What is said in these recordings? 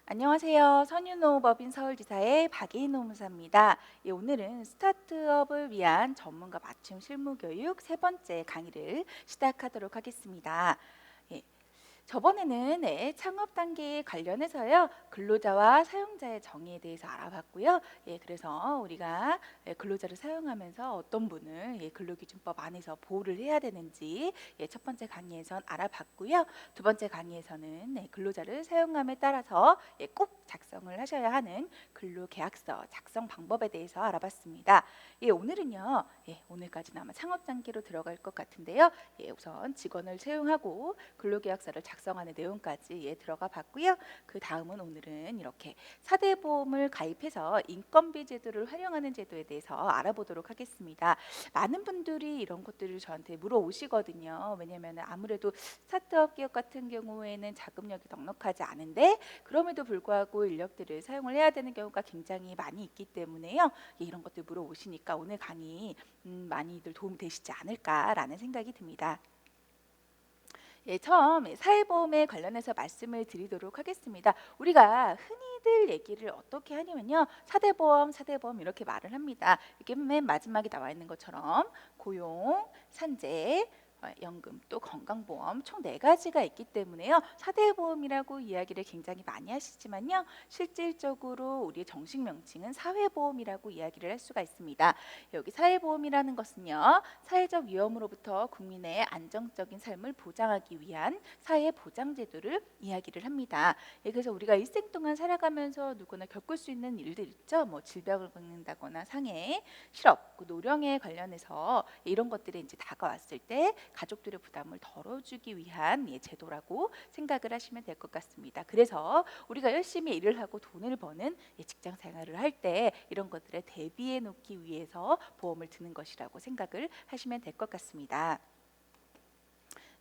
안녕하세요. 선윤노법인 서울지사의 박예인 노무사입니다. 오늘은 스타트업을 위한 전문가 맞춤 실무교육 세 번째 강의를 시작하도록 하겠습니다. 예, 저번에는 창업 단계에 관련해서요 근로자와 사용자의 정의에 대해서 알아봤고요. 그래서 우리가 근로자를 사용하면서 어떤 분을 근로기준법 안에서 보호를 해야 되는지 첫 번째 강의에선 알아봤고요. 두 번째 강의에서는 근로자를 사용함에 따라서 꼭 작성을 하셔야 하는 근로계약서 작성 방법에 대해서 알아봤습니다. 오늘은요, 오늘까지는 아마 창업 단계로 들어갈 것 같은데요. 우선 직원을 채용하고 근로계약서를 작성하는 내용까지 들어가 봤고요. 그 다음은 오늘은 이렇게 4대 보험을 가입해서 인건비 제도를 활용하는 제도에 대해서 알아보도록 하겠습니다. 많은 분들이 이런 것들을 저한테 물어오시거든요. 왜냐하면 아무래도 스타트업 기업 같은 경우에는 자금력이 넉넉하지 않은데 그럼에도 불구하고 인력들을 사용을 해야 되는 경우가 굉장히 많이 있기 때문에요. 이런 것들 물어오시니까 오늘 강의 많이들 도움이 되시지 않을까라는 생각이 듭니다. 처음 사회보험에 관련해서 말씀을 드리도록 하겠습니다. 우리가 흔히들 얘기를 어떻게 하냐면요. 4대 보험, 4대 보험 이렇게 말을 합니다. 이게 맨 마지막에 나와 있는 것처럼 고용, 산재, 연금 또 건강보험 총 4가지가 있기 때문에요. 4대 보험이라고 이야기를 굉장히 많이 하시지만요. 실질적으로 우리의 정식 명칭은 사회보험이라고 이야기를 할 수가 있습니다. 여기 사회보험이라는 것은요. 사회적 위험으로부터 국민의 안정적인 삶을 보장하기 위한 사회보장제도를 이야기를 합니다. 그래서 우리가 일생 동안 살아가면서 누구나 겪을 수 있는 일들 있죠. 뭐 질병을 겪는다거나 상해, 실업, 노령에 관련해서 이런 것들이 이제 다가왔을 때 가족들의 부담을 덜어주기 위한 제도라고 생각을 하시면 될 것 같습니다. 그래서 우리가 열심히 일을 하고 돈을 버는 직장 생활을 할 때 이런 것들에 대비해 놓기 위해서 보험을 드는 것이라고 생각을 하시면 될 것 같습니다.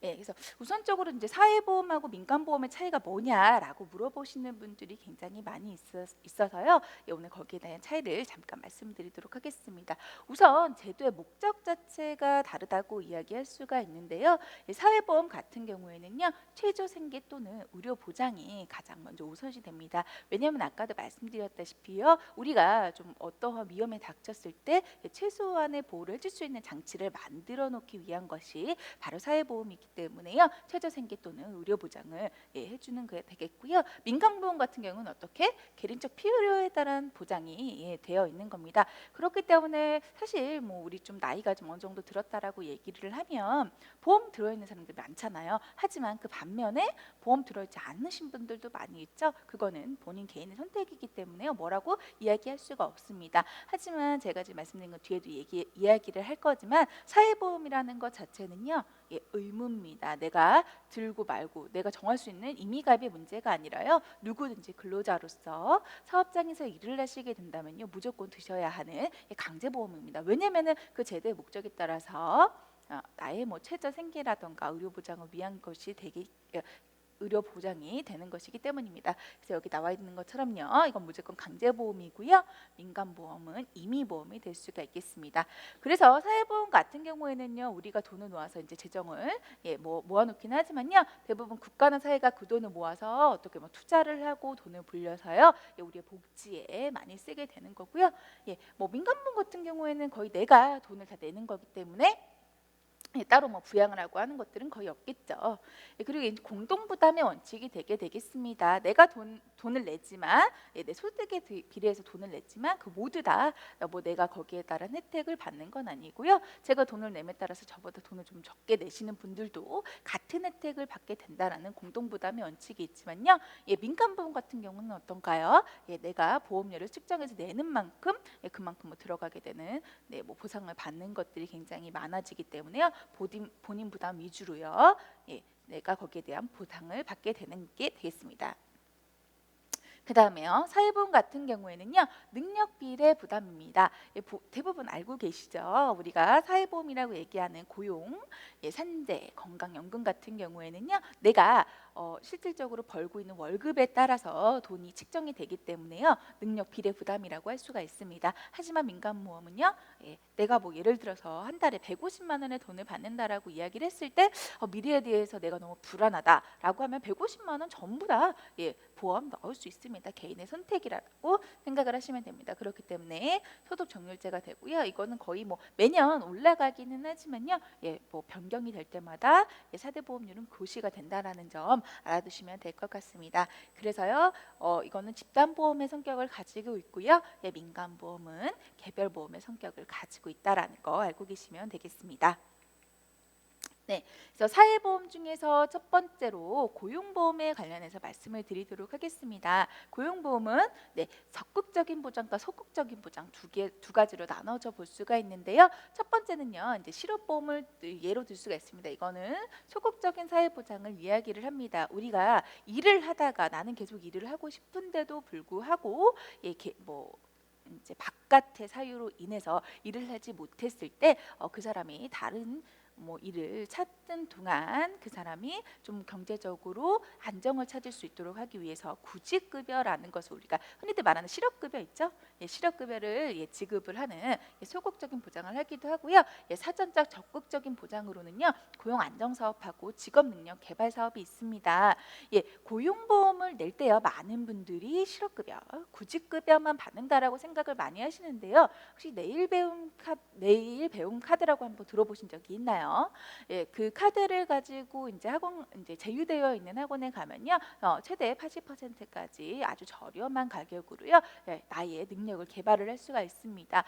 그래서 우선적으로 이제 사회보험하고 민간보험의 차이가 뭐냐라고 물어보시는 분들이 굉장히 많이 있어서요. 오늘 거기에 대한 차이를 잠깐 말씀드리도록 하겠습니다. 우선 제도의 목적 자체가 다르다고 이야기할 수가 있는데요. 사회보험 같은 경우에는요, 최저 생계 또는 의료 보장이 가장 먼저 우선시 됩니다. 왜냐하면 아까도 말씀드렸다시피요, 우리가 좀 어떠한 위험에 닥쳤을 때 최소한의 보호를 해줄 수 있는 장치를 만들어 놓기 위한 것이 바로 사회보험이기 때문에요. 최저 생계 또는 의료 보장을 해주는 게 되겠고요. 민간보험 같은 경우는 어떻게 개인적 필요에 따른 보장이 되어 있는 겁니다. 그렇기 때문에 사실 뭐 우리 좀 나이가 좀 어느 정도 들었다라고 얘기를 하면 보험 들어있는 사람들 많잖아요. 하지만 그 반면에 보험 들어있지 않으신 분들도 많이 있죠. 그거는 본인 개인의 선택이기 때문에요. 뭐라고 이야기할 수가 없습니다. 하지만 제가 지금 말씀드린 것 뒤에도 이야기를 할 거지만 사회보험이라는 것 자체는요. 의무입니다. 내가 들고 말고 내가 정할 수 있는 임의가입의 문제가 아니라요. 누구든지 근로자로서 사업장에서 일을 하시게 된다면요. 무조건 드셔야 하는 강제보험입니다. 왜냐하면 그 제도의 목적에 따라서 나의 뭐 최저 생계라던가 의료 보장을 위한 것이 되게 의료 보장이 되는 것이기 때문입니다. 그래서 여기 나와 있는 것처럼요. 이건 무조건 강제보험이고요. 민간보험은 임의보험이 될 수가 있겠습니다. 그래서 사회보험 같은 경우에는요. 우리가 돈을 모아서 이제 재정을 모아놓긴 하지만요. 대부분 국가나 사회가 그 돈을 모아서 어떻게 뭐 투자를 하고 돈을 불려서요. 우리의 복지에 많이 쓰게 되는 거고요. 뭐 민간보험 같은 경우에는 거의 내가 돈을 다 내는 거기 때문에 따로 뭐 부양을 하고 하는 것들은 거의 없겠죠. 그리고 이제 공동부담의 원칙이 되게 되겠습니다. 내가 돈을 내지만 내 소득에 비례해서 돈을 냈지만 그 모두 다 뭐 내가 거기에 따른 혜택을 받는 건 아니고요. 제가 돈을 내에 따라서 저보다 돈을 좀 적게 내시는 분들도 같은 혜택을 받게 된다라는 공동부담의 원칙이 있지만요. 민간보험 같은 경우는 어떤가요? 내가 보험료를 측정해서 내는 만큼 그만큼 뭐 들어가게 되는 뭐 보상을 받는 것들이 굉장히 많아지기 때문에요. 본인 부담 위주로요. 내가 거기에 대한 보상을 받게 되는 게 되겠습니다. 그 다음에요. 사회보험 같은 경우에는요. 능력 비례 부담입니다. 대부분 알고 계시죠? 우리가 사회보험이라고 얘기하는 고용, 산재, 건강연금 같은 경우에는요. 내가 실질적으로 벌고 있는 월급에 따라서 돈이 측정이 되기 때문에요. 능력 비례 부담이라고 할 수가 있습니다. 하지만 민간보험은요. 내가 뭐 예를 들어서 한 달에 150만 원의 돈을 받는다라고 이야기를 했을 때 미래에 대해서 내가 너무 불안하다라고 하면 150만 원 전부 다 보험 넣을 수 있습니다. 개인의 선택이라고 생각을 하시면 됩니다. 그렇기 때문에 소득 정률제가 되고요. 이거는 거의 뭐 매년 올라가기는 하지만요. 뭐 변경이 될 때마다 4대 보험료는 고시가 된다라는 점 알아두시면 될 것 같습니다. 그래서요. 이거는 집단보험의 성격을 가지고 있고요. 민간보험은 개별보험의 성격을 가지고 있다라는 거 알고 계시면 되겠습니다. 네, 그래서 사회보험 중에서 첫 번째로 고용보험에 관련해서 말씀을 드리도록 하겠습니다. 고용보험은 적극적인 보장과 소극적인 보장 두 가지로 나눠져 볼 수가 있는데요. 첫 번째는요, 이제 실업보험을 예로 들 수가 있습니다. 이거는 소극적인 사회보장을 이야기를 합니다. 우리가 일을 하다가 나는 계속 일을 하고 싶은데도 불구하고 이제 바깥의 사유로 인해서 일을 하지 못했을 때 그 사람이 다른 일을 찾는 동안 그 사람이 좀 경제적으로 안정을 찾을 수 있도록 하기 위해서 구직급여라는 것을 우리가 흔히들 말하는 실업급여 있죠? 실업급여를 지급을 하는 소극적인 보장을 하기도 하고요. 사전적 적극적인 보장으로는요. 고용안정사업하고 직업능력 개발 사업이 있습니다. 고용보험을 낼 때요. 많은 분들이 실업급여, 구직급여만 받는다라고 생각을 많이 하시는데요. 혹시 내일 배움 카드라고 한번 들어보신 적이 있나요? 그 카드를 가지고 이제 제휴되어 있는 학원에 가면요, 최대 80%까지 아주 저렴한 가격으로요, 나의 능력을 개발을 할 수가 있습니다.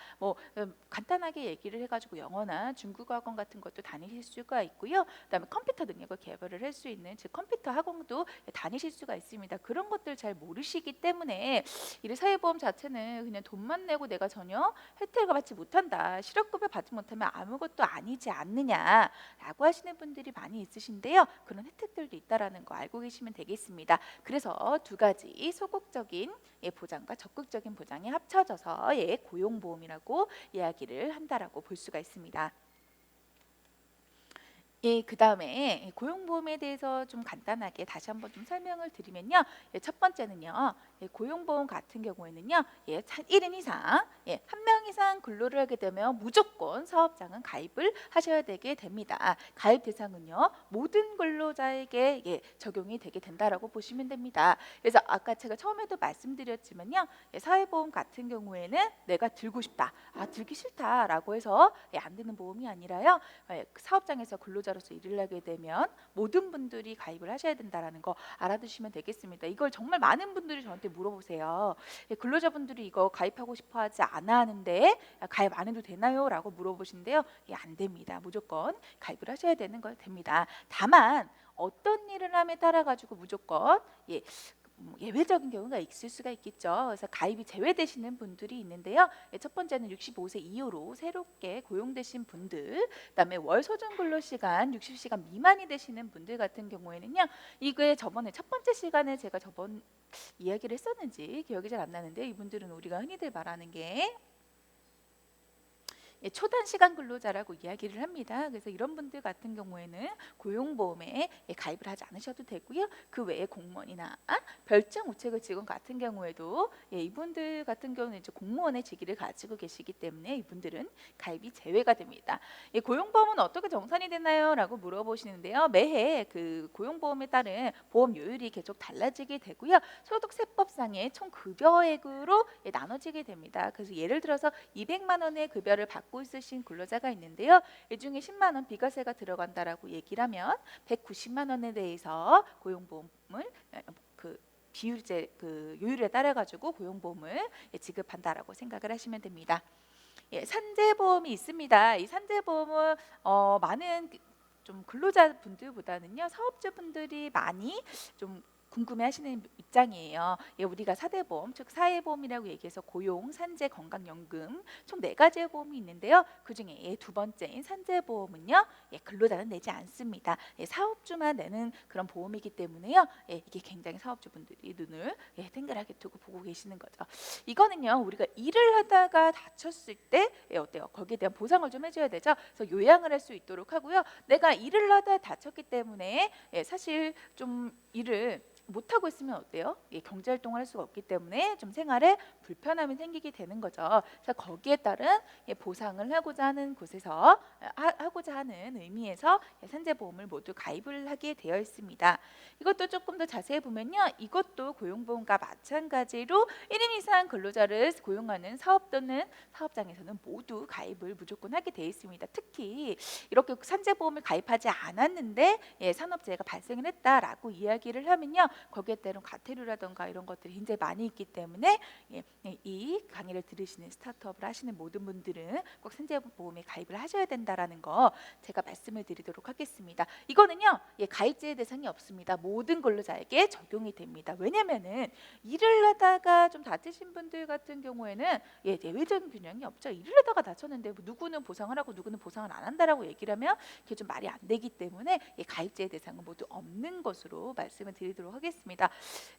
간단하게 얘기를 해가지고 영어나 중국어 학원 같은 것도 다니실 수가 있고요. 그다음에 컴퓨터 능력을 개발을 할 수 있는 즉 컴퓨터 학원도 다니실 수가 있습니다. 그런 것들 잘 모르시기 때문에 이 사회보험 자체는 그냥 돈만 내고 내가 전혀 혜택을 받지 못한다, 실업급여 받지 못하면 아무것도 아니지 않느냐라고 하시는 분들이 많이 있으신데요. 그런 혜택들도 있다라는 거 알고 계시면 되겠습니다. 그래서 두 가지 소극적인 보장과 적극적인 보장이 합쳐져서 고용보험이라고 이야기를 한다라고 볼 수가 있습니다. 그 다음에 고용보험에 대해서 좀 간단하게 다시 한번 좀 설명을 드리면요. 첫 번째는요. 고용보험 같은 경우에는요. 1인 이상, 한 명 이상 근로를 하게 되면 무조건 사업장은 가입을 하셔야 되게 됩니다. 가입 대상은요. 모든 근로자에게 적용이 되게 된다라고 보시면 됩니다. 그래서 아까 제가 처음에도 말씀드렸지만요. 사회보험 같은 경우에는 내가 들고 싶다, 들기 싫다라고 해서 안 드는 보험이 아니라요. 사업장에서 근로자로서 일을 하게 되면 모든 분들이 가입을 하셔야 된다라는 거 알아두시면 되겠습니다. 이걸 정말 많은 분들이 저한테 물어보세요. 근로자분들이 이거 가입하고 싶어 하지 않아 하는데 가입 안 해도 되나요? 라고 물어보신데요. 안 됩니다. 무조건 가입을 하셔야 되는 거 됩니다. 다만 어떤 일을 함에 따라 가지고 무조건 예외적인 경우가 있을 수가 있겠죠. 그래서 가입이 제외되시는 분들이 있는데요. 첫 번째는 65세 이후로 새롭게 고용되신 분들, 그다음에 월 소중 근로 시간 60시간 미만이 되시는 분들 같은 경우에는요. 이게 저번에 첫 번째 시간에 제가 저번 이야기를 했었는지 기억이 잘 안 나는데, 이분들은 우리가 흔히들 말하는 게 초단시간 근로자라고 이야기를 합니다. 그래서 이런 분들 같은 경우에는 고용보험에 가입을 하지 않으셔도 되고요. 그 외에 공무원이나 별장 우체국 직원 같은 경우에도 이분들 같은 경우는 이제 공무원의 직위를 가지고 계시기 때문에 이분들은 가입이 제외가 됩니다. 고용보험은 어떻게 정산이 되나요? 라고 물어보시는데요. 매해 그 고용보험에 따른 보험료율이 계속 달라지게 되고요. 소득세법상의 총 급여액으로 나눠지게 됩니다. 그래서 예를 들어서 200만 원의 급여를 받고 있으신 근로자가 있는데요. 이 중에 10만 원 비과세가 들어간다라고 얘기를 하면 190만 원에 대해서 고용보험을 요율에 따라 가지고 고용보험을 지급한다라고 생각을 하시면 됩니다. 산재보험이 있습니다. 이 산재보험은 많은 좀 근로자분들보다는요, 사업주분들이 많이 좀 궁금해하시는 입장이에요. 예, 우리가 4대 보험, 즉 사회보험이라고 얘기해서 고용, 산재, 건강연금 총 4가지의 보험이 있는데요. 그중에 예, 두 번째인 산재보험은요, 예, 근로자는 내지 않습니다. 예, 사업주만 내는 그런 보험이기 때문에요. 예, 이게 굉장히 사업주분들이 눈을 예, 땡그랗게 두고 보고 계시는 거죠. 이거는요, 우리가 일을 하다가 다쳤을 때 예, 어때요? 거기에 대한 보상을 좀 해줘야 되죠. 그래서 요양을 할 수 있도록 하고요. 내가 일을 하다 다쳤기 때문에 예, 사실 좀 일을 못하고 있으면 어때요? 예, 경제활동을 할 수가 없기 때문에 좀 생활에 불편함이 생기게 되는 거죠. 그래서 거기에 따른 예, 보상을 하고자 하는 곳에서 하고자 하는 의미에서 예, 산재보험을 모두 가입을 하게 되어 있습니다. 이것도 조금 더 자세히 보면요, 이것도 고용보험과 마찬가지로 1인 이상 근로자를 고용하는 사업 또는 사업장에서는 모두 가입을 무조건 하게 되어 있습니다. 특히 이렇게 산재보험을 가입하지 않았는데 예, 산업재해가 발생을 했다라고 이야기를 하면요, 거기에 따른 과태료라던가 이런 것들이 굉장히 많이 있기 때문에 예, 이 강의를 들으시는 스타트업을 하시는 모든 분들은 꼭 산재보험에 가입을 하셔야 된다라는 거 제가 말씀을 드리도록 하겠습니다. 이거는요, 예, 가입자의 대상이 없습니다. 모든 근로자에게 적용이 됩니다. 왜냐면은 일을 하다가 좀 다치신 분들 같은 경우에는 예, 예외적인 균형이 없죠. 일을 하다가 다쳤는데 뭐 누구는 보상을 하고 누구는 보상을 안 한다라고 얘기를 하면 그게 좀 말이 안 되기 때문에 예, 가입자의 대상은 모두 없는 것으로 말씀을 드리도록 하겠습니다.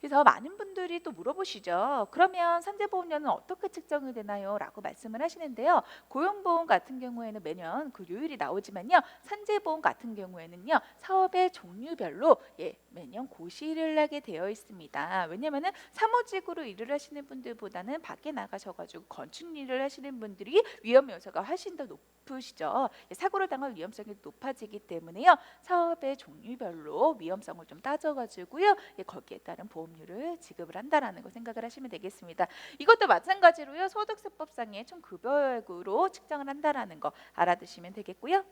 그래서 많은 분들이 또 물어보시죠. 그러면 산재보험료는 어떻게 측정이 되나요? 라고 말씀을 하시는데요. 고용보험 같은 경우에는 매년 그 요율이 나오지만요, 산재보험 같은 경우에는요, 사업의 종류별로 예, 매년 고시를 하게 되어 있습니다. 왜냐면은 사무직으로 일을 하시는 분들보다는 밖에 나가셔가지고 건축 일을 하시는 분들이 위험 요소가 훨씬 더 높으시죠. 예, 사고를 당할 위험성이 높아지기 때문에요, 사업의 종류별로 위험성을 좀 따져가지고요, 예, 거기에 따른 보험료를 지급을 한다라는 거 생각을 하시면 되겠습니다. 이것도 마찬가지로요, 소득세법상의 총 급여액으로 측정을 한다라는 거 알아두시면 되겠고요.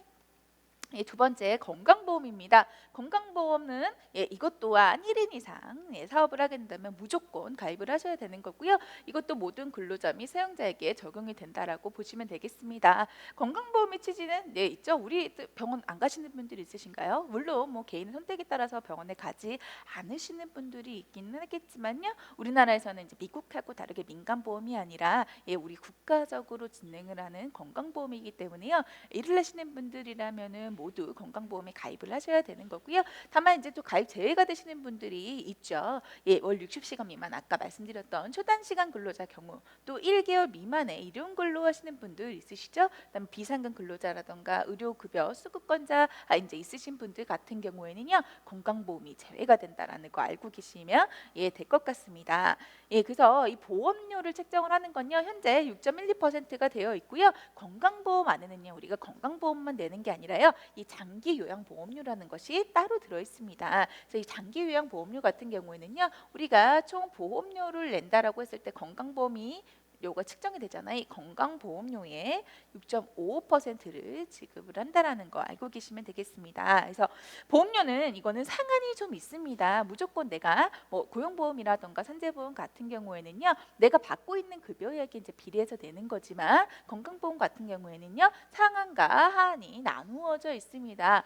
예, 두 번째 건강보험입니다. 건강보험은 예, 이것 또한 1인 이상 예, 사업을 하게 된다면 무조건 가입을 하셔야 되는 거고요. 이것도 모든 근로자 및 사용자에게 적용이 된다라고 보시면 되겠습니다. 건강보험의 취지는 네, 있죠. 우리 병원 안 가시는 분들 있으신가요? 물론 뭐 개인 선택에 따라서 병원에 가지 않으시는 분들이 있기는 하겠지만요, 우리나라에서는 이제 미국하고 다르게 민간보험이 아니라 예, 우리 국가적으로 진행을 하는 건강보험이기 때문에요, 일을 하시는 분들이라면은 모두 건강보험에 가입을 하셔야 되는 거고요. 다만 이제 또 가입 제외가 되시는 분들이 있죠. 예, 월 60시간 미만, 아까 말씀드렸던 초단시간 근로자 경우, 또 1개월 미만의 일용 근로하시는 분들 있으시죠. 그다음에 비상근 근로자라던가 의료급여 수급권자 이제 있으신 분들 같은 경우에는요, 건강보험이 제외가 된다라는 거 알고 계시면 예, 될 것 같습니다. 예, 그래서 이 보험료를 책정을 하는 건요, 현재 6.12%가 되어 있고요. 건강보험 안에는요, 우리가 건강보험만 내는 게 아니라요, 이 장기요양보험료라는 것이 따로 들어 있습니다. 그래서 이 장기요양보험료 같은 경우에는요, 우리가 총 보험료를 낸다라고 했을 때 건강보험이 요가 측정이 되잖아요. 이 건강보험료의 6.55%를 지급을 한다라는 거 알고 계시면 되겠습니다. 그래서 보험료는 이거는 상한이 좀 있습니다. 무조건 내가 뭐 고용보험이라던가 산재보험 같은 경우에는요, 내가 받고 있는 급여액에 이제 비례해서 내는 거지만 건강보험 같은 경우에는요, 상한과 하한이 나누어져 있습니다.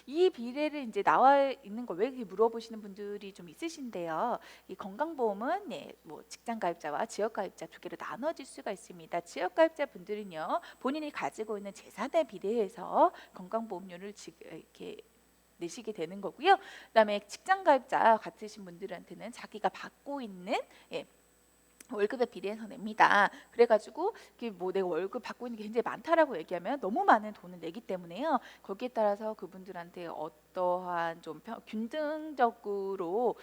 이 비례를 이제 나와 있는 걸 왜 이렇게 물어보시는 분들이 좀 있으신데요. 이 건강보험은 네, 뭐 직장가입자와 지역가입자 두 개로 나눠질 수가 있습니다. 지역가입자 분들은요, 본인이 가지고 있는 재산에 비례해서 건강보험료를 이렇게 내시게 되는 거고요. 그다음에 직장가입자 같으신 분들한테는 자기가 받고 있는 예, 월급에 비례해서 냅니다. 그래가지고 이게 뭐 내가 월급 받고 있는 게 굉장히 많다라고 얘기하면 너무 많은 돈을 내기 때문에요, 거기에 따라서 그분들한테 어떠한 좀 균등적으로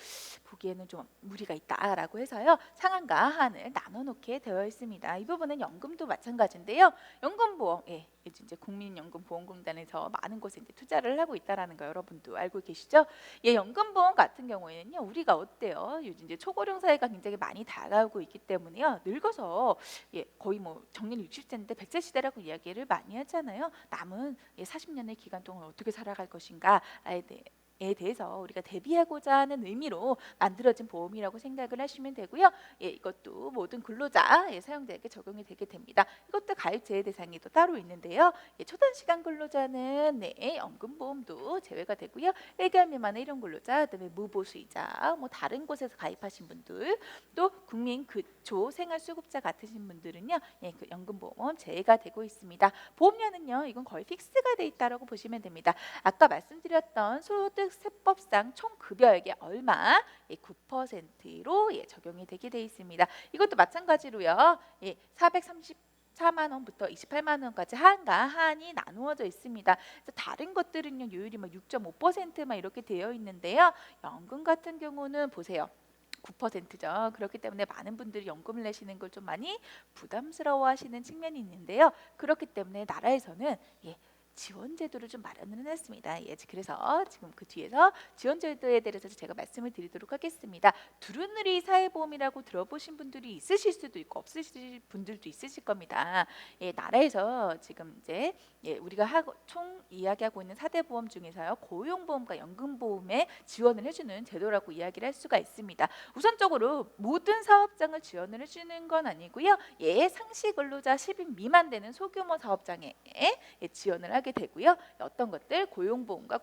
보기에는 좀 무리가 있다라고 해서요, 상한과 하한을 나눠놓게 되어 있습니다. 이 부분은 연금도 마찬가지인데요. 연금보험, 예, 이제 국민연금보험공단에서 많은 곳에 이제 투자를 하고 있다라는 거 여러분도 알고 계시죠? 예, 연금보험 같은 경우에는요, 우리가 어때요? 요즘 이제 초고령 사회가 굉장히 많이 다가오고 있기 때문에요, 늙어서 예, 거의 뭐 정년 60세인데 100세 시대라고 이야기를 많이 하잖아요. 남은 예, 40년의 기간 동안 어떻게 살아갈 것인가 대해서 우리가 대비하고자 하는 의미로 만들어진 보험이라고 생각을 하시면 되고요. 이것도 모든 근로자 사용자에게 적용이 되게 됩니다. 이것도 가입 제외 대상이 또 따로 있는데요. 초단 시간 근로자는 연금보험도 제외가 되고요. 1개월 미만의 일용 근로자, 그다음에 무보수이자, 뭐 다른 곳에서 가입하신 분들, 또 국민 기초 생활수급자 같으신 분들은요, 그 연금보험 제외가 되고 있습니다. 보험료는요, 이건 거의 픽스가 돼 있다라고 보시면 됩니다. 아까 말씀드렸던 소득세법상 총 급여액의 얼마 9%로 적용이 되게 돼 있습니다. 이것도 마찬가지로요. 434만 원부터 28만 원까지 하한과 하한이 나누어져 있습니다. 그래서 다른 것들은요 요율이 6.5%만 이렇게 되어 있는데요. 연금 같은 경우는 보세요. 9%죠. 그렇기 때문에 많은 분들이 연금을 내시는 걸 좀 많이 부담스러워하시는 측면이 있는데요. 그렇기 때문에 나라에서는 지원 제도를 좀 마련을 해놨습니다. 그래서 지금 그 뒤에서 지원 제도에 대해서 제가 말씀을 드리도록 하겠습니다. 두루누리 사회보험이라고 들어보신 분들이 있으실 수도 있고 없으실 분들도 있으실 겁니다. 나라에서 지금 이제 우리가 총 이야기하고 있는 4대 보험 중에서요, 고용보험과 연금보험에 지원을 해주는 제도라고 이야기를 할 수가 있습니다. 우선적으로 모든 사업장을 지원을 해주는 건 아니고요. 상시 근로자 10인 미만 되는 소규모 사업장에 지원을 하게 되고요. 어떤 것들 고용보험과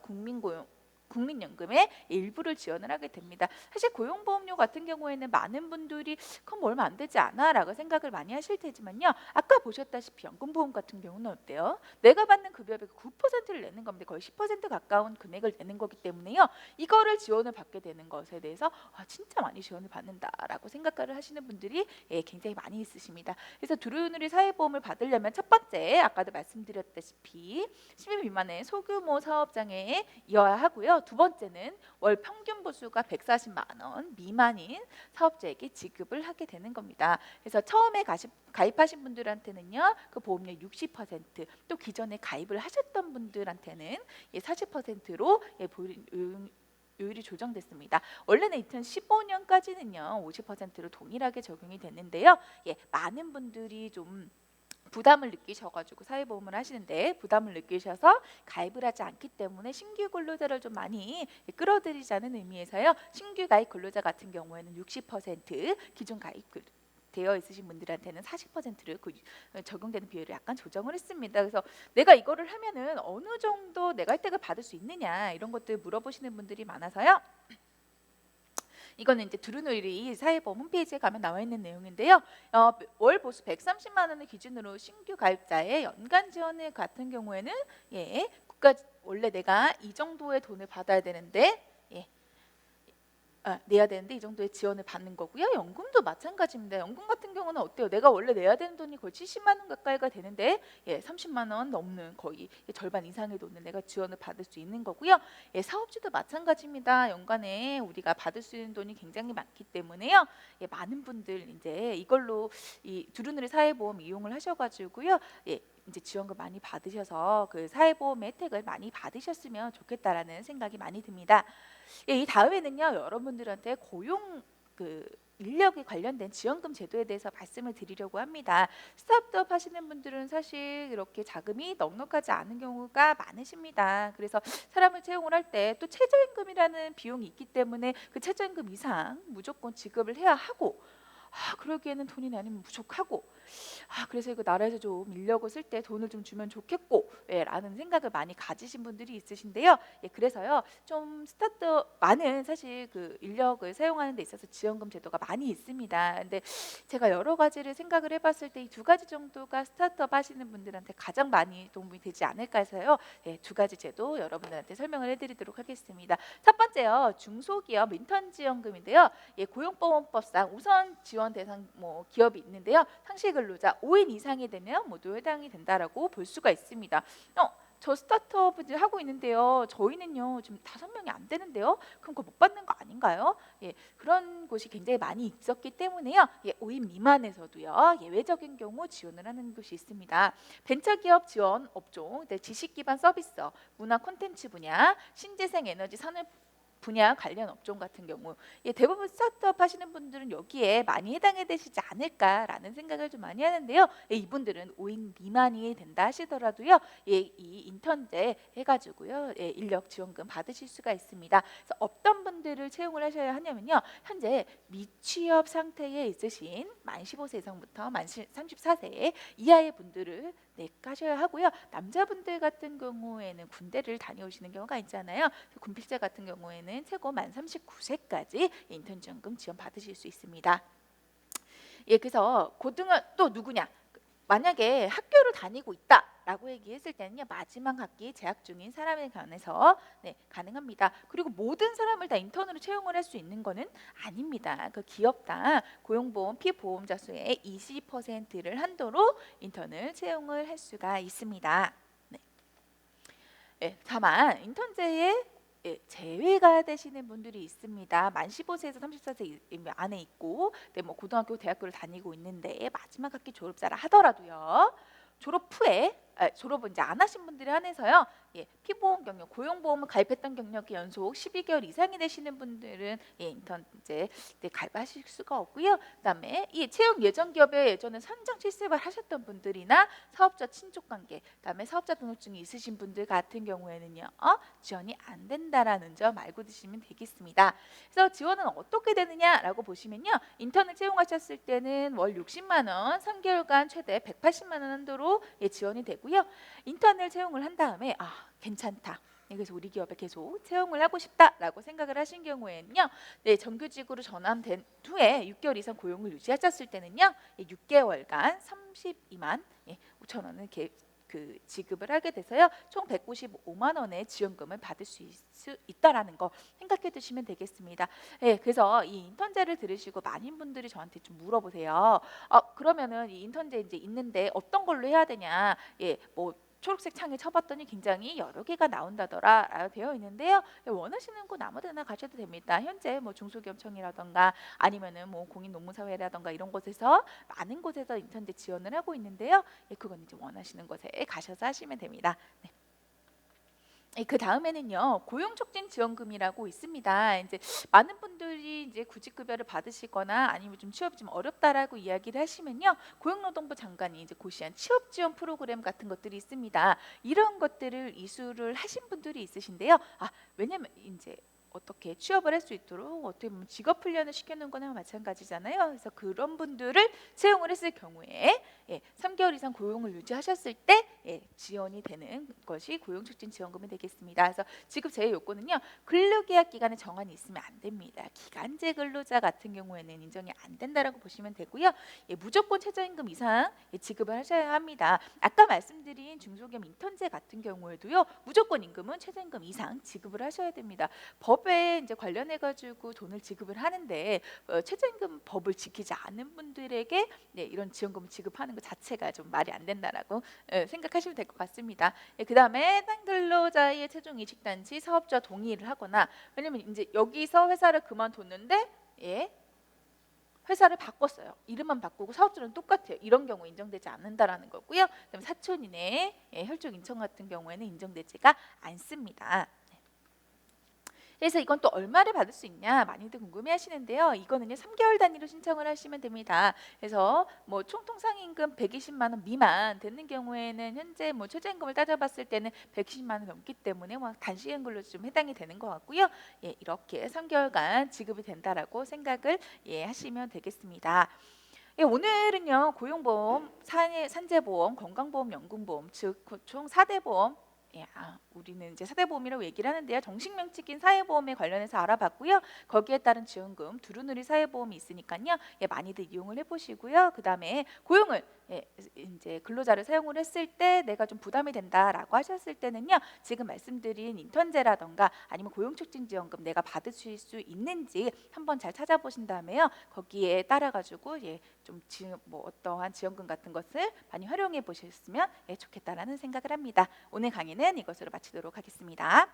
국민연금의 일부를 지원을 하게 됩니다. 사실 고용보험료 같은 경우에는 많은 분들이 그건 뭐 얼마 안 되지 않아 라고 생각을 많이 하실 테지만요. 아까 보셨다시피 연금보험 같은 경우는 어때요? 내가 받는 급여액의 9%를 내는 겁니다. 거의 10% 가까운 금액을 내는 거기 때문에요. 이거를 지원을 받게 되는 것에 대해서 진짜 많이 지원을 받는다라고 생각을 하시는 분들이 굉장히 많이 있으십니다. 그래서 두루누리 사회보험을 받으려면 첫 번째 아까도 말씀드렸다시피 10인 미만의 소규모 사업장에 이어야 하고요. 두 번째는 월 평균 보수가 140만 원 미만인 사업자에게 지급을 하게 되는 겁니다. 그래서 처음에 가입하신 분들한테는요, 그 보험료 60%, 또 기존에 가입을 하셨던 분들한테는 40%로 요율이 조정됐습니다. 원래는 2015년까지는요 50%로 동일하게 적용이 됐는데요. 많은 분들이 좀 부담을 느끼셔가지고 사회보험을 하시는데 부담을 느끼셔서 가입을 하지 않기 때문에 신규 근로자를 좀 많이 끌어들이자는 의미에서요. 신규 가입 근로자 같은 경우에는 60%, 기존 가입 되어 있으신 분들한테는 40%를 적용되는 비율을 약간 조정을 했습니다. 그래서 내가 이거를 하면은 어느 정도 내가 혜택을 받을 수 있느냐 이런 것들 물어보시는 분들이 많아서요. 이거는 이제 두루누리 사회보험 홈페이지에 가면 나와 있는 내용인데요. 월 보수 130만 원을 기준으로 신규 가입자의 연간 지원을 같은 경우에는 국가 원래 내가 이 정도의 돈을 받아야 되는데 내야 되는데 이 정도의 지원을 받는 거고요. 연금도 마찬가지입니다. 연금 같은 경우는 어때요? 내가 원래 내야 되는 돈이 거의 70만 원 가까이가 되는데 30만 원 넘는 거의 절반 이상의 돈을 내가 지원을 받을 수 있는 거고요. 사업주도 마찬가지입니다. 연간에 우리가 받을 수 있는 돈이 굉장히 많기 때문에요. 많은 분들 이제 이걸로 이 두루누리 사회보험 이용을 하셔가지고요. 이제 지원금 많이 받으셔서 그 사회보험 혜택을 많이 받으셨으면 좋겠다라는 생각이 많이 듭니다. 이 다음에는요, 여러분들한테 고용 인력에 관련된 지원금 제도에 대해서 말씀을 드리려고 합니다. 스타트업 하시는 분들은 사실 이렇게 자금이 넉넉하지 않은 경우가 많으십니다. 그래서 사람을 채용을 할 때 또 최저임금이라는 비용이 있기 때문에 그 최저임금 이상 무조건 지급을 해야 하고 그러기에는 돈이 나는 부족하고 그래서 이거 나라에서 좀 인력을 쓸 때 돈을 좀 주면 좋겠고 라는 생각을 많이 가지신 분들이 있으신데요. 그래서요 좀 많은 사실 그 인력을 사용하는 데 있어서 지원금 제도가 많이 있습니다. 근데 제가 여러 가지를 생각을 해봤을 때 이 두 가지 정도가 스타트업 하시는 분들한테 가장 많이 도움이 되지 않을까 해서요. 두 가지 제도 여러분들한테 설명을 해드리도록 하겠습니다. 첫 번째요, 중소기업 인턴 지원금인데요. 고용보험법상 우선 지원 대상 기업이 있는데요. 상시 근로자 5인 이상이 되면 모두 해당이 된다라고 볼 수가 있습니다. 저 스타트업을 하고 있는데요. 저희는요 지금 5명이 안 되는데요. 그럼 그거 못 받는 거 아닌가요? 그런 곳이 굉장히 많이 있었기 때문에요. 5인 미만에서도요 예외적인 경우 지원을 하는 곳이 있습니다. 벤처기업 지원 업종, 지식기반 서비스, 문화 콘텐츠 분야, 신재생 에너지 산업 분야 관련 업종 같은 경우 대부분 스타트업 하시는 분들은 여기에 많이 해당이 되시지 않을까라는 생각을 좀 많이 하는데요. 이분들은 5인 미만이 된다 하시더라도요. 이 인턴제 해가지고요. 인력 지원금 받으실 수가 있습니다. 그래서 어떤 분들을 채용을 하셔야 하냐면요. 현재 미취업 상태에 있으신 만 15세 이상부터 만 34세 이하의 분들을 가셔야 하고요. 남자분들 같은 경우에는 군대를 다녀오시는 경우가 있잖아요. 군필자 같은 경우에는 최고 만 39세까지 인턴 지원금 지원 받으실 수 있습니다. 그래서 또 누구냐? 만약에 학교를 다니고 있다라고 얘기했을 때는요. 마지막 학기 재학 중인 사람에 관해서 가능합니다. 그리고 모든 사람을 다 인턴으로 채용을 할 수 있는 거는 아닙니다. 그 기업당 고용보험 피보험자 수의 20%를 한도로 인턴을 채용을 할 수가 있습니다. 다만 인턴제에 제외가 되시는 분들이 있습니다. 만 15세에서 34세 안에 있고 뭐 고등학교, 대학교를 다니고 있는데 마지막 학기 졸업자라 하더라도요. 졸업 후에 졸업을 이제 안 하신 분들에 한해서요. 피보험 경력, 고용보험을 가입했던 경력이 연속 12개월 이상이 되시는 분들은 인턴 이제 가입하실 수가 없고요. 그다음에 이 채용 예정 기업에 예전에 선정 실습을 하셨던 분들이나 사업자 친족 관계, 그다음에 사업자 등록증이 있으신 분들 같은 경우에는요. 지원이 안 된다라는 점 알고 두시면 되겠습니다. 그래서 지원은 어떻게 되느냐라고 보시면요. 인턴을 채용하셨을 때는 월 60만 원, 3개월간 최대 180만 원 한도로 지원이 되고요. 인턴을 채용을 한 다음에 괜찮다. 그래서 우리 기업에 계속 채용을 하고 싶다라고 생각을 하신 경우에는요. 정규직으로 전환된 후에 6개월 이상 고용을 유지하셨을 때는요. 6개월간 32만 5천 원을 지급을 하게 돼서요. 총 195만 원의 지원금을 받을 수 있다라는 거 생각해 두시면 되겠습니다. 그래서 이 인턴제를 들으시고 많은 분들이 저한테 좀 물어보세요. 그러면은 이 인턴제 이제 있는데 어떤 걸로 해야 되냐? 뭐 초록색 창에 쳐봤더니 굉장히 여러 개가 나온다더라 되어 있는데요. 원하시는 곳 아무데나 가셔도 됩니다. 현재 뭐 중소기업청이라던가 아니면은 뭐 공인노무사회라던가 이런 곳에서 많은 곳에서 인턴제 지원을 하고 있는데요. 그건 이제 원하시는 곳에 가셔서 하시면 됩니다. 그 다음에는요 고용촉진지원금이라고 있습니다. 이제 많은 분들이 이제 구직급여를 받으시거나 아니면 좀 취업이 좀 어렵다라고 이야기를 하시면요 고용노동부 장관이 이제 고시한 취업지원 프로그램 같은 것들이 있습니다. 이런 것들을 이수를 하신 분들이 있으신데요. 왜냐면 이제 어떻게 취업을 할 수 있도록 어떻게 보면 직업 훈련을 시켜놓은 거나 마찬가지잖아요. 그래서 그런 분들을 채용을 했을 경우에 3개월 이상 고용을 유지하셨을 때 지원이 되는 것이 고용촉진지원금이 되겠습니다. 그래서 지급 제외 요건은요. 근로계약 기간에 정한이 있으면 안 됩니다. 기간제 근로자 같은 경우에는 인정이 안 된다라고 보시면 되고요. 무조건 최저임금 이상 지급을 하셔야 합니다. 아까 말씀드린 중소기업 인턴제 같은 경우에도요. 무조건 임금은 최저임금 이상 지급을 하셔야 됩니다. 법에 이제 관련해 가지고 돈을 지급을 하는데 최저임금 법을 지키지 않는 분들에게 이런 지원금을 지급하는 것 자체가 좀 말이 안 된다라고 생각하시면 될 것 같습니다. 그다음에 딴 근로자의 최종 이직 단지 사업자 동의를 하거나 왜냐면 이제 여기서 회사를 그만뒀는데 회사를 바꿨어요. 이름만 바꾸고 사업자는 똑같아요. 이런 경우 인정되지 않는다라는 거고요. 그다음에 사촌 이내 혈족 인청 같은 경우에는 인정되지가 않습니다. 그래서 이건 또 얼마를 받을 수 있냐 많이들 궁금해하시는데요. 이거는요 3개월 단위로 신청을 하시면 됩니다. 그래서 뭐 총통상임금 120만 원 미만 되는 경우에는 현재 뭐 최저임금을 따져봤을 때는 120만 원 넘기 때문에 뭐 단시간 근로 좀 해당이 되는 것 같고요. 이렇게 3개월간 지급이 된다라고 생각을 하시면 되겠습니다. 오늘은요 고용보험, 산재보험, 건강보험, 연금보험 즉 총 4대 보험 우리는 이제 4대 보험이라고 얘기를 하는데요. 정식 명칭인 사회보험에 관련해서 알아봤고요. 거기에 따른 지원금 두루누리 사회보험이 있으니까요. 많이들 이용을 해보시고요. 그 다음에 고용을 이제 근로자를 사용을 했을 때 내가 좀 부담이 된다라고 하셨을 때는요. 지금 말씀드린 인턴제라던가 아니면 고용촉진지원금 내가 받으실 수 있는지 한번 잘 찾아보신 다음에요. 거기에 따라 가지고 좀 뭐 어떠한 지원금 같은 것을 많이 활용해 보셨으면 좋겠다라는 생각을 합니다. 오늘 강의는 이것으로 마치도록 하겠습니다.